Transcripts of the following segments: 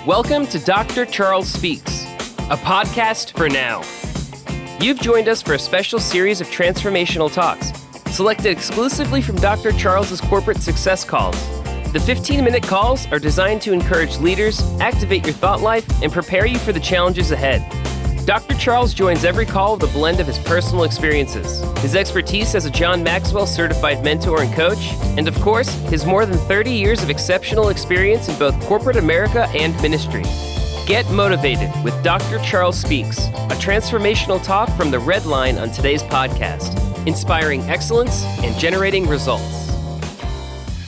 Welcome to Dr. Charles Speaks, a podcast for now. You've joined us for a special series of transformational talks, selected exclusively from Dr. Charles's corporate success calls. The 15-minute calls are designed to encourage leaders, activate your thought life, and prepare you for the challenges ahead. Dr. Charles joins every call with a blend of his personal experiences, his expertise as a John Maxwell certified mentor and coach, and of course, his more than 30 years of exceptional experience in both corporate America and ministry. Get motivated with Dr. Charles Speaks, a transformational talk from the red line on today's podcast, inspiring excellence and generating results.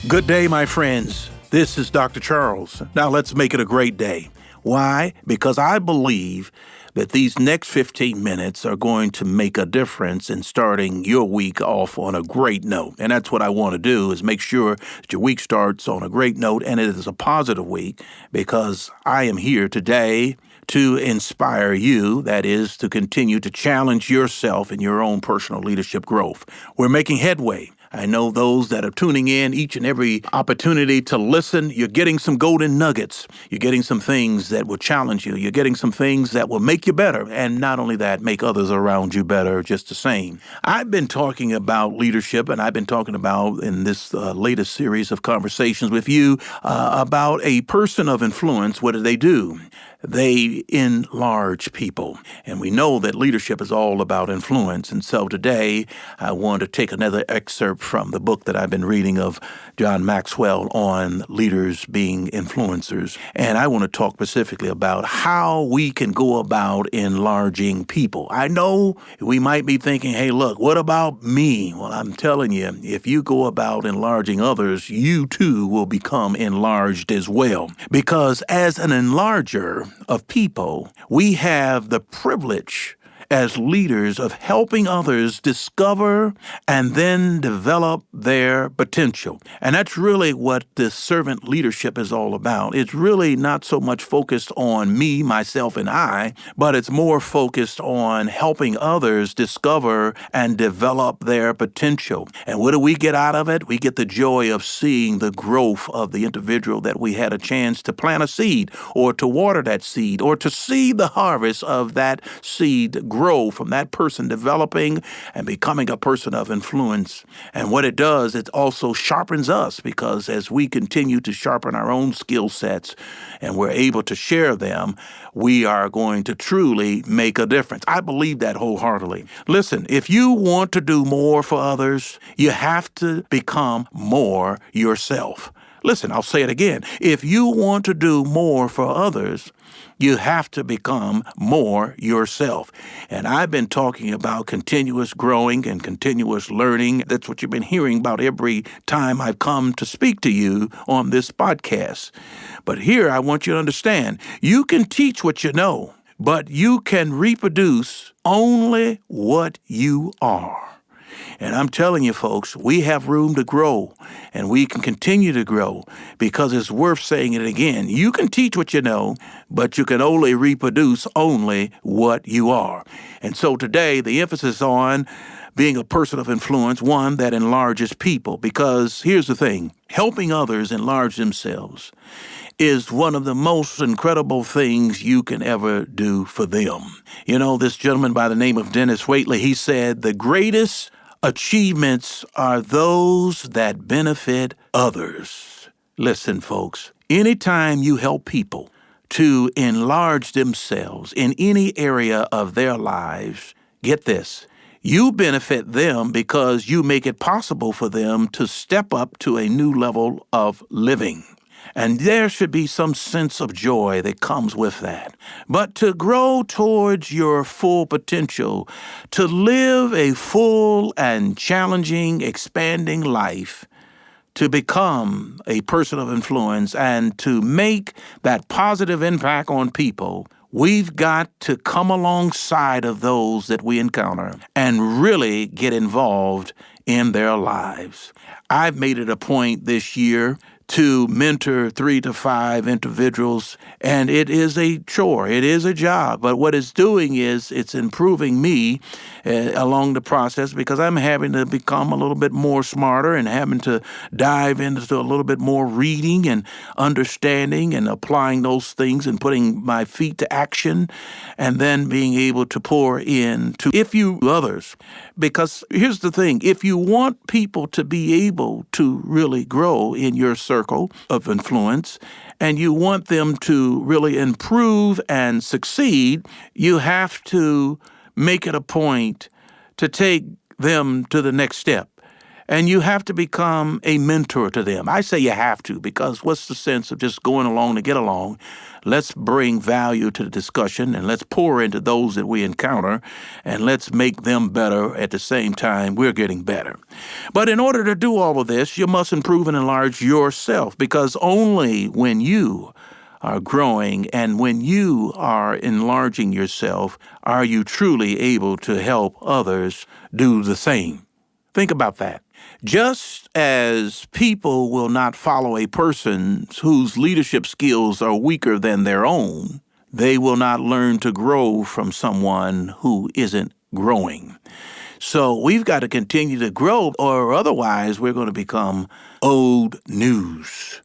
Good day, my friends. This is Dr. Charles. Now let's make it a great day. Why? Because I believe that these next 15 minutes are going to make a difference in starting your week off on a great note. And that's what I want to do, is make sure that your week starts on a great note and it is a positive week, because I am here today to inspire you, that is, to continue to challenge yourself in your own personal leadership growth. We're making headway. I know those that are tuning in each and every opportunity to listen, you're getting some golden nuggets. You're getting some things that will challenge you. You're getting some things that will make you better. And not only that, make others around you better just the same. I've been talking about leadership, and I've been talking about in this latest series of conversations with you about a person of influence. What do? They enlarge people. And we know that leadership is all about influence. And so today, I want to take another excerpt from the book that I've been reading of John Maxwell on leaders being influencers. And I want to talk specifically about how we can go about enlarging people. I know we might be thinking, hey, look, what about me? Well, I'm telling you, if you go about enlarging others, you too will become enlarged as well. Because as an enlarger of people, we have the privilege as leaders of helping others discover and then develop their potential. And that's really what this servant leadership is all about. It's really not so much focused on me, myself, and I, but it's more focused on helping others discover and develop their potential. And what do we get out of it? We get the joy of seeing the growth of the individual that we had a chance to plant a seed, or to water that seed, or to see the harvest of that seed grow from that person developing and becoming a person of influence. And what it does, it also sharpens us, because as we continue to sharpen our own skill sets and we're able to share them, we are going to truly make a difference. I believe that wholeheartedly. Listen, if you want to do more for others, you have to become more yourself. Listen, I'll say it again. If you want to do more for others, you have to become more yourself. And I've been talking about continuous growing and continuous learning. That's what you've been hearing about every time I've come to speak to you on this podcast. But here I want you to understand, you can teach what you know, but you can reproduce only what you are. And I'm telling you, folks, we have room to grow, and we can continue to grow, because it's worth saying it again. You can teach what you know, but you can only reproduce only what you are. And so today, the emphasis on being a person of influence, one that enlarges people, because here's the thing, helping others enlarge themselves is one of the most incredible things you can ever do for them. You know, this gentleman by the name of Dennis Waitley, he said, the greatest achievements are those that benefit others. Listen, folks, anytime you help people to enlarge themselves in any area of their lives, get this, you benefit them because you make it possible for them to step up to a new level of living. And there should be some sense of joy that comes with that. But to grow towards your full potential, to live a full and challenging, expanding life, to become a person of influence and to make that positive impact on people, we've got to come alongside of those that we encounter and really get involved in their lives. I've made it a point this year to mentor 3 to 5 individuals, and it is a chore. It is a job. But what it's doing is it's improving me along the process because I'm having to become a little bit more smarter and having to dive into a little bit more reading and understanding and applying those things and putting my feet to action and then being able to pour in to others. Because here's the thing, if you want people to be able to really grow in your circle of influence and you want them to really improve and succeed, you have to make it a point to take them to the next step. And you have to become a mentor to them. I say you have to because what's the sense of just going along to get along? Let's bring value to the discussion and let's pour into those that we encounter and let's make them better at the same time we're getting better. But in order to do all of this, you must improve and enlarge yourself because only when you are growing and when you are enlarging yourself are you truly able to help others do the same. Think about that. Just as people will not follow a person whose leadership skills are weaker than their own, they will not learn to grow from someone who isn't growing. So we've got to continue to grow, or otherwise we're going to become old news.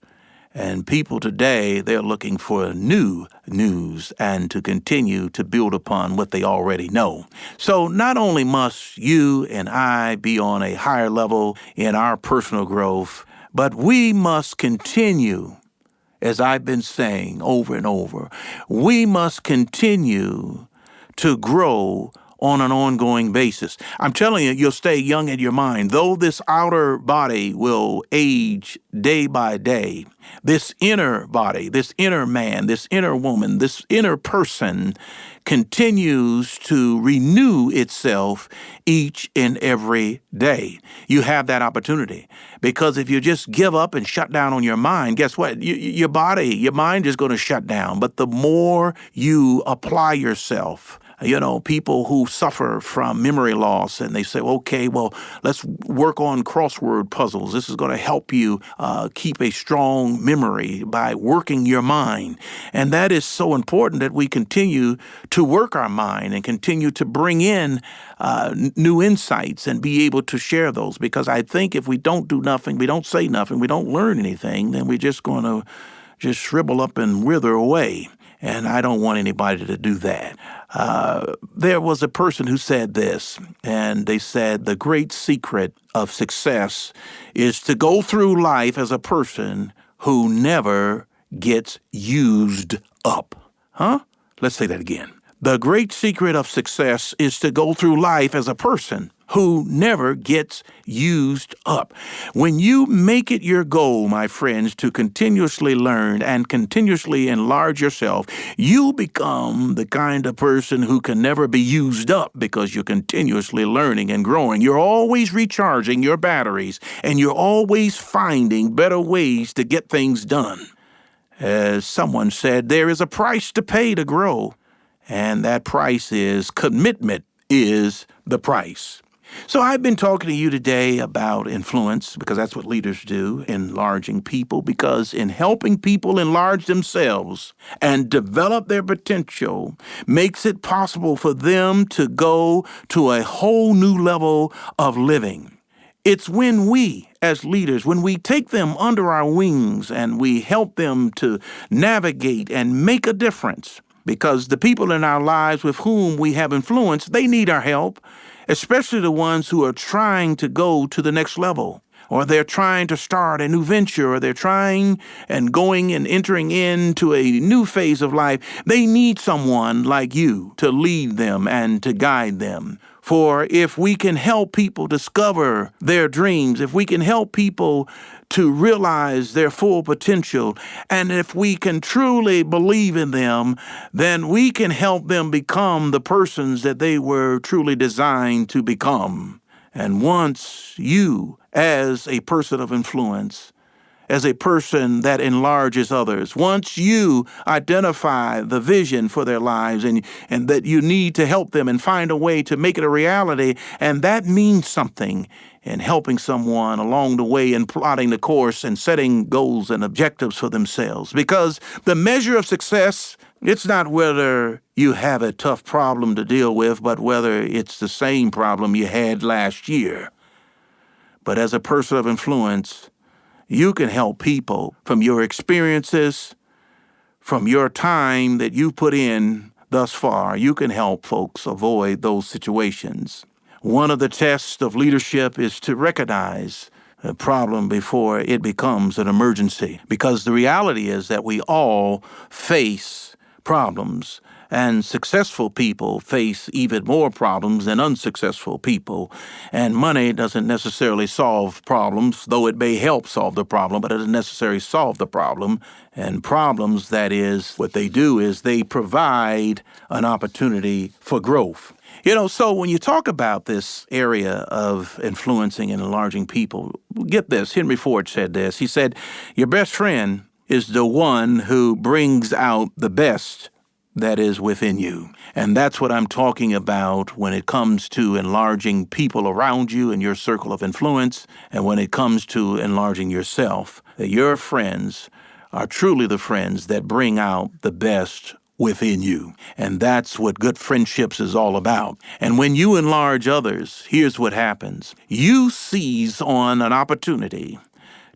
And people today, they're looking for new news and to continue to build upon what they already know. So not only must you and I be on a higher level in our personal growth, but we must continue, as I've been saying over and over, we must continue to grow on an ongoing basis. I'm telling you, you'll stay young in your mind. Though this outer body will age day by day, this inner body, this inner man, this inner woman, this inner person continues to renew itself each and every day. You have that opportunity because if you just give up and shut down on your mind, guess what? Your mind is going to shut down. But the more you apply yourself, people who suffer from memory loss and they say, okay, well, let's work on crossword puzzles. This is going to help you keep a strong memory by working your mind. And that is so important that we continue to work our mind and continue to bring in new insights and be able to share those. Because I think if we don't do nothing, we don't say nothing, we don't learn anything, then we're just going to just shrivel up and wither away. And I don't want anybody to do that. There was a person who said this, and they said the great secret of success is to go through life as a person who never gets used up. Let's say that again. The great secret of success is to go through life as a person who never gets used up. When you make it your goal, my friends, to continuously learn and continuously enlarge yourself, you become the kind of person who can never be used up because you're continuously learning and growing. You're always recharging your batteries, and you're always finding better ways to get things done. As someone said, there is a price to pay to grow, and that price is commitment is the price. So I've been talking to you today about influence because that's what leaders do, enlarging people, because in helping people enlarge themselves and develop their potential makes it possible for them to go to a whole new level of living. It's when we, as leaders, when we take them under our wings and we help them to navigate and make a difference, because the people in our lives with whom we have influence, they need our help, especially the ones who are trying to go to the next level, or they're trying to start a new venture, or they're trying and going and entering into a new phase of life. They need someone like you to lead them and to guide them. For if we can help people discover their dreams, if we can help people to realize their full potential, and if we can truly believe in them, then we can help them become the persons that they were truly designed to become. And once you, as a person of influence, as a person that enlarges others, once you identify the vision for their lives and that you need to help them and find a way to make it a reality, and that means something in helping someone along the way and plotting the course and setting goals and objectives for themselves. Because the measure of success, it's not whether you have a tough problem to deal with, but whether it's the same problem you had last year. But as a person of influence, you can help people from your experiences, from your time that you put in thus far. You can help folks avoid those situations. One of the tests of leadership is to recognize a problem before it becomes an emergency, because the reality is that we all face problems, and successful people face even more problems than unsuccessful people. And money doesn't necessarily solve problems, though it may help solve the problem, but it doesn't necessarily solve the problem. And problems, that is, what they do is they provide an opportunity for growth. So when you talk about this area of influencing and enlarging people, get this. Henry Ford said this. He said, your best friend is the one who brings out the best that is within you. And that's what I'm talking about when it comes to enlarging people around you in your circle of influence, and when it comes to enlarging yourself, that your friends are truly the friends that bring out the best within you. And that's what good friendships is all about. And when you enlarge others, here's what happens. You seize on an opportunity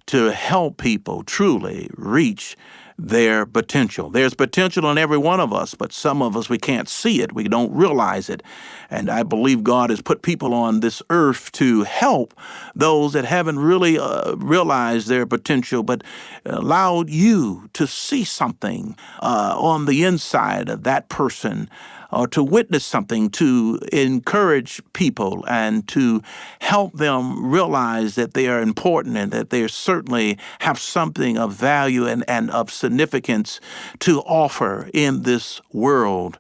to help people truly reach their potential. There's potential in every one of us, but some of us, we can't see it. We don't realize it. And I believe God has put people on this earth to help those that haven't really realized their potential, but allowed you to see something on the inside of that person, or to witness something, to encourage people and to help them realize that they are important and that they certainly have something of value and of significance to offer in this world.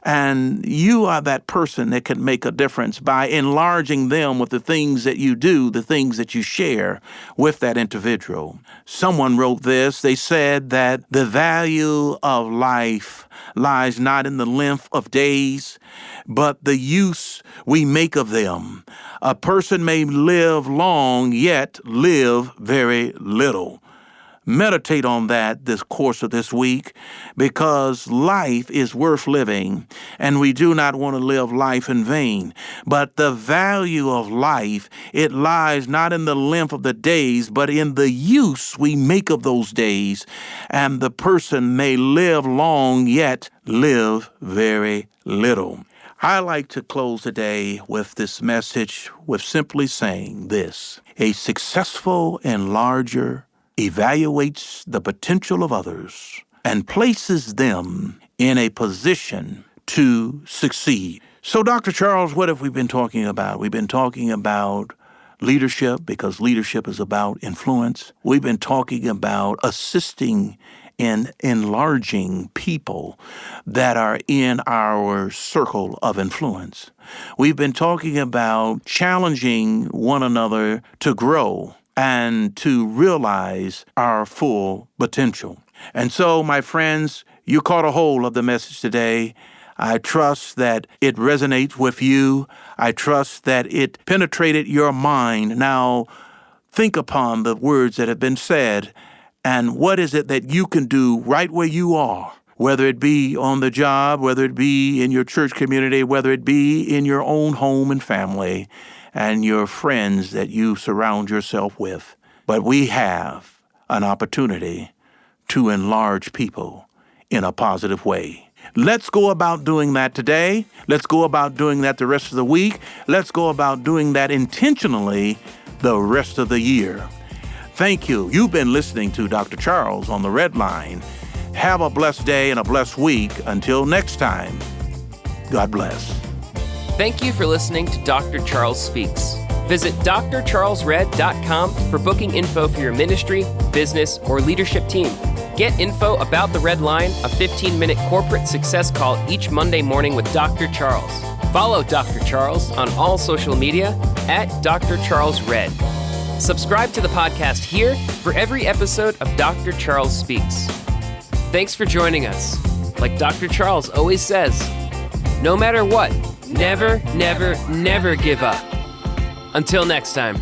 And you are that person that can make a difference by enlarging them with the things that you do, the things that you share with that individual. Someone wrote this. They said that the value of life lies not in the length of days, but the use we make of them. A person may live long, yet live very little. Meditate on that this course of this week, because life is worth living, and we do not want to live life in vain. But the value of life, it lies not in the length of the days, but in the use we make of those days. And the person may live long, yet live very little. I like to close today with this message with simply saying this: a successful enlarger evaluates the potential of others and places them in a position to succeed. So, Dr. Charles, what have we been talking about? We've been talking about leadership, because leadership is about influence. We've been talking about assisting in enlarging people that are in our circle of influence. We've been talking about challenging one another to grow and to realize our full potential. And so, my friends, you caught a hold of the message today. I trust that it resonates with you. I trust that it penetrated your mind. Now, think upon the words that have been said, and what is it that you can do right where you are, whether it be on the job, whether it be in your church community, whether it be in your own home and family, and your friends that you surround yourself with. But we have an opportunity to enlarge people in a positive way. Let's go about doing that today. Let's go about doing that the rest of the week. Let's go about doing that intentionally the rest of the year. Thank you. You've been listening to Dr. Charles on the Red Line. Have a blessed day and a blessed week. Until next time, God bless. Thank you for listening to Dr. Charles Speaks. Visit drcharlesred.com for booking info for your ministry, business, or leadership team. Get info about the Red Line, a 15-minute corporate success call each Monday morning with Dr. Charles. Follow Dr. Charles on all social media at Dr. Charles Red. Subscribe to the podcast here for every episode of Dr. Charles Speaks. Thanks for joining us. Like Dr. Charles always says, no matter what, never, never, never give up. Until next time.